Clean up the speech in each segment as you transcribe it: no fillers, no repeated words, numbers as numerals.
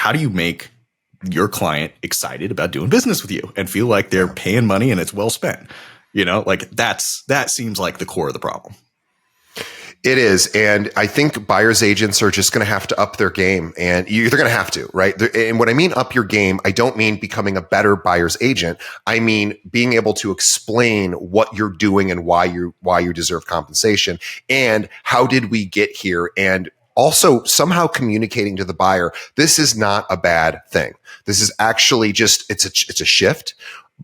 how do you make your client excited about doing business with you and feel like they're paying money and it's well spent? Like that seems like the core of the problem. It is. And I think buyer's agents are just going to have to up their game, and they're going to have to, right? And when I mean up your game, I don't mean becoming a better buyer's agent. I mean being able to explain what you're doing and why you deserve compensation and how did we get here, and also somehow communicating to the buyer, this is not a bad thing. This is actually just, it's a shift.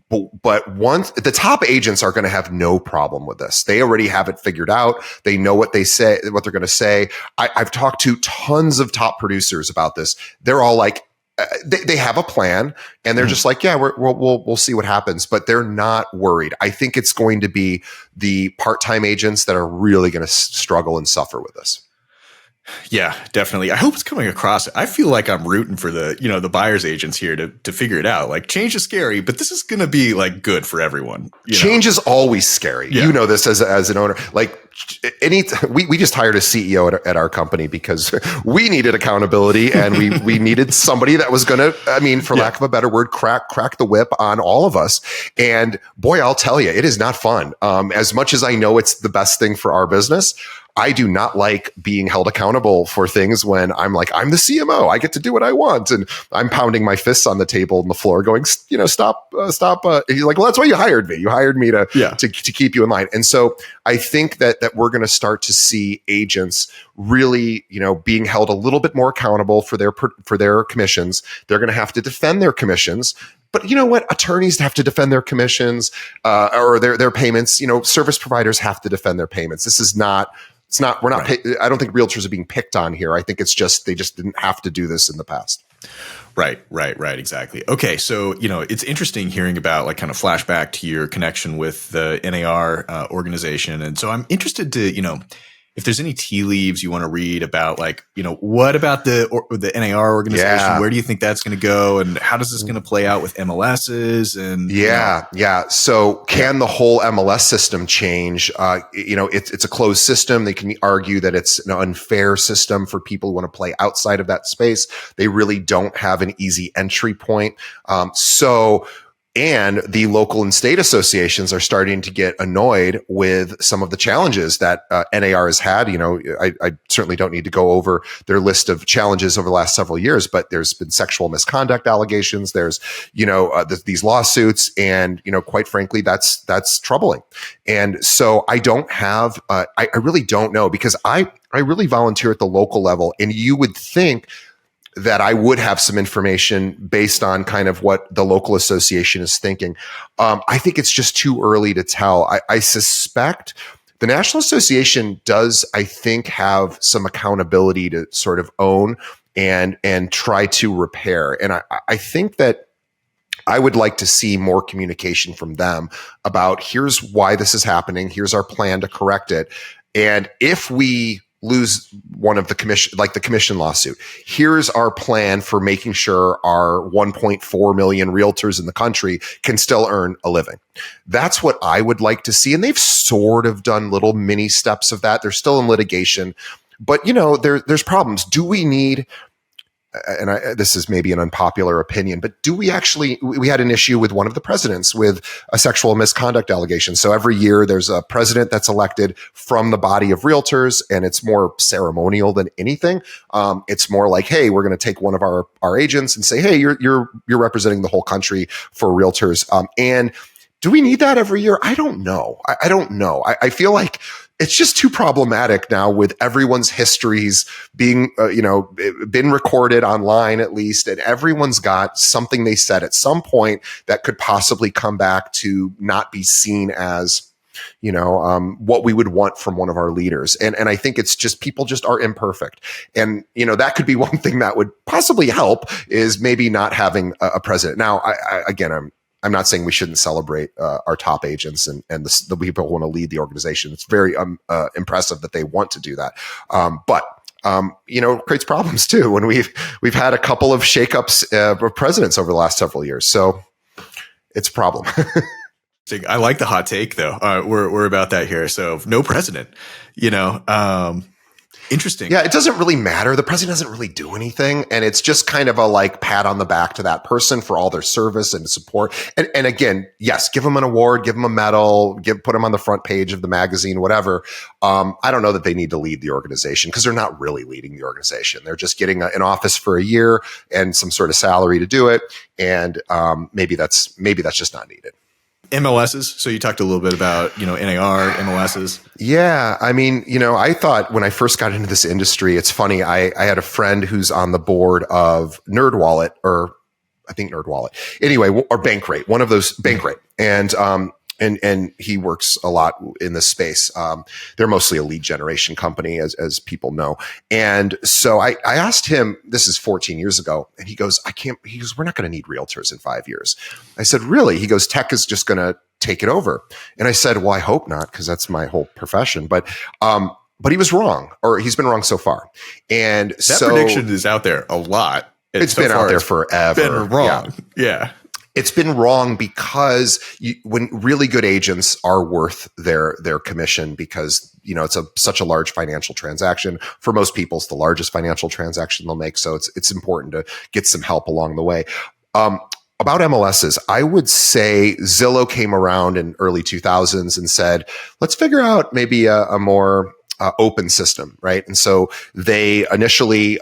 But once the top agents are going to have no problem with this. They already have it figured out. They know what they're going to say. I've talked to tons of top producers about this. They're all like, they have a plan and they're just like, yeah, we'll see what happens, but they're not worried. I think it's going to be the part-time agents that are really going to struggle and suffer with this. Yeah, definitely. I hope it's coming across. I feel like I'm rooting for the buyer's agents here to figure it out. Like, change is scary, but this is going to be like good for everyone. Change is always scary. Yeah. You know this as an owner. Like, we just hired a CEO at our company because we needed accountability and we needed somebody that was going to, for lack of a better word, crack the whip on all of us. And boy, I'll tell you, it is not fun. As much as I know it's the best thing for our business, I do not like being held accountable for things when I'm like, I'm the CMO. I get to do what I want. And I'm pounding my fists on the table and the floor going, stop. He's like, well, that's why you hired me. You hired me to keep you in line. And so I think that we're going to start to see agents really, being held a little bit more accountable for their commissions. They're going to have to defend their commissions. But you know what? Attorneys have to defend their commissions or their payments. Service providers have to defend their payments. This is not. It's not. We're not. Right. I don't think realtors are being picked on here. I think it's just they just didn't have to do this in the past. Right. Exactly. Okay. So, it's interesting hearing about like kind of flashback to your connection with the NAR organization. And so I'm interested to, if there's any tea leaves you want to read about, like, what about the NAR organization? Yeah. Where do you think that's going to go? And how does this going to play out with MLSs? And yeah. So can the whole MLS system change? It's a closed system. They can argue that it's an unfair system for people who want to play outside of that space. They really don't have an easy entry point. And the local and state associations are starting to get annoyed with some of the challenges that NAR has had. I certainly don't need to go over their list of challenges over the last several years, but there's been sexual misconduct allegations. There's, these lawsuits, and quite frankly, that's troubling. And so I don't have, I really don't know, because I really volunteer at the local level, and you would think that I would have some information based on kind of what the local association is thinking. I think it's just too early to tell. I suspect the National Association does, I think, have some accountability to sort of own and try to repair. And I think that I would like to see more communication from them about, here's why this is happening. Here's our plan to correct it. And if we lose one of the commission lawsuit, here's our plan for making sure our 1.4 million realtors in the country can still earn a living. That's what I would like to see. And they've sort of done little mini steps of that. They're still in litigation, but there's problems. Do we need, and this is maybe an unpopular opinion, but we had an issue with one of the presidents with a sexual misconduct allegation. So every year there's a president that's elected from the body of realtors, and it's more ceremonial than anything. It's more like, hey, we're going to take one of our agents and say, hey, you're representing the whole country for realtors. And do we need that every year? I don't know. I don't know. I feel like it's just too problematic now with everyone's histories being, been recorded online at least, and everyone's got something they said at some point that could possibly come back to not be seen as, what we would want from one of our leaders. And I think it's just, people just are imperfect. And, that could be one thing that would possibly help, is maybe not having a president. Now, I'm not saying we shouldn't celebrate our top agents and the people who want to lead the organization. It's very impressive that they want to do that. But it creates problems too when we've had a couple of shakeups of presidents over the last several years. So it's a problem. I like the hot take though. We're about that here. So no president, Interesting. Yeah, it doesn't really matter. The president doesn't really do anything. And it's just kind of a like pat on the back to that person for all their service and support. And again, yes, give them an award, give them a medal, put them on the front page of the magazine, whatever. I don't know that they need to lead the organization because they're not really leading the organization. They're just getting an office for a year and some sort of salary to do it. And maybe that's just not needed. MLSs. So you talked a little bit about, NAR, MLSs. Yeah. I mean, I thought when I first got into this industry, it's funny. I had a friend who's on the board of NerdWallet, or I think NerdWallet. Anyway, or Bankrate, one of those, Bankrate. And he works a lot in this space. They're mostly a lead generation company, as people know. And so I asked him, this is 14 years ago, and he goes, we're not going to need realtors in 5 years. I said, really? He goes, tech is just going to take it over. And I said, well, I hope not, because that's my whole profession. But he was wrong, or he's been wrong so far. And that prediction is out there a lot. It's been out there forever. Been wrong. Yeah. It's been wrong because when really good agents are worth their commission, because it's such a large financial transaction. For most people, it's the largest financial transaction they'll make. So it's important to get some help along the way. About MLSs, I would say Zillow came around in early 2000s and said, let's figure out maybe a more open system, right? And so they initially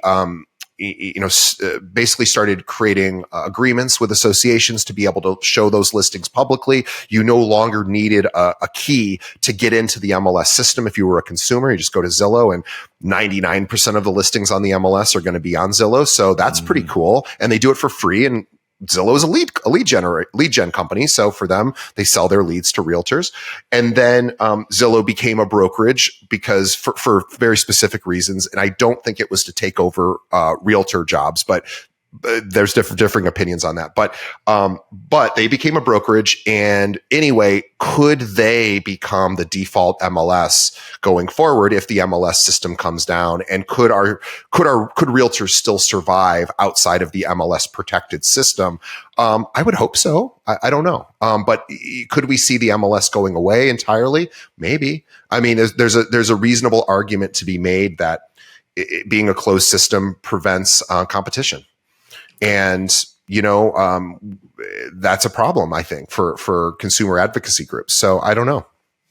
basically started creating agreements with associations to be able to show those listings publicly. You no longer needed a key to get into the MLS system. If you were a consumer, you just go to Zillow, and 99% of the listings on the MLS are going to be on Zillow. So that's pretty cool. And they do it for free. And Zillow is a lead gen company. So for them, they sell their leads to realtors. And then Zillow became a brokerage because for very specific reasons. And I don't think it was to take over realtor jobs, but there's differing opinions on that. But they became a brokerage. And anyway, could they become the default MLS going forward if the MLS system comes down? And could realtors still survive outside of the MLS protected system? I would hope so. I don't know. But could we see the MLS going away entirely? Maybe. I mean, there's a reasonable argument to be made that being a closed system prevents competition. And, that's a problem, I think, for consumer advocacy groups. So I don't know.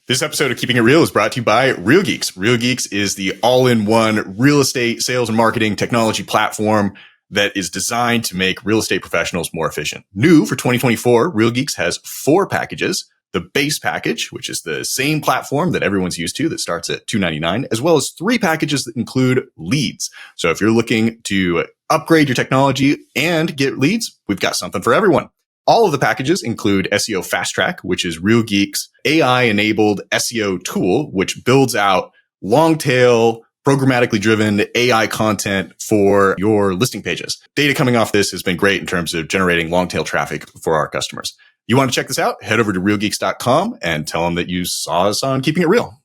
This episode of Keeping It Real is brought to you by Real Geeks. Real Geeks is the all-in-one real estate sales and marketing technology platform that is designed to make real estate professionals more efficient. New for 2024, Real Geeks has 4 packages. The base package, which is the same platform that everyone's used to, that starts at $299, as well as 3 packages that include leads. So if you're looking to upgrade your technology and get leads, we've got something for everyone. All of the packages include SEO Fast Track, which is Real Geeks' AI-enabled SEO tool, which builds out long-tail, programmatically driven AI content for your listing pages. Data coming off this has been great in terms of generating long-tail traffic for our customers. You want to check this out? Head over to realgeeks.com and tell them that you saw us on Keeping It Real.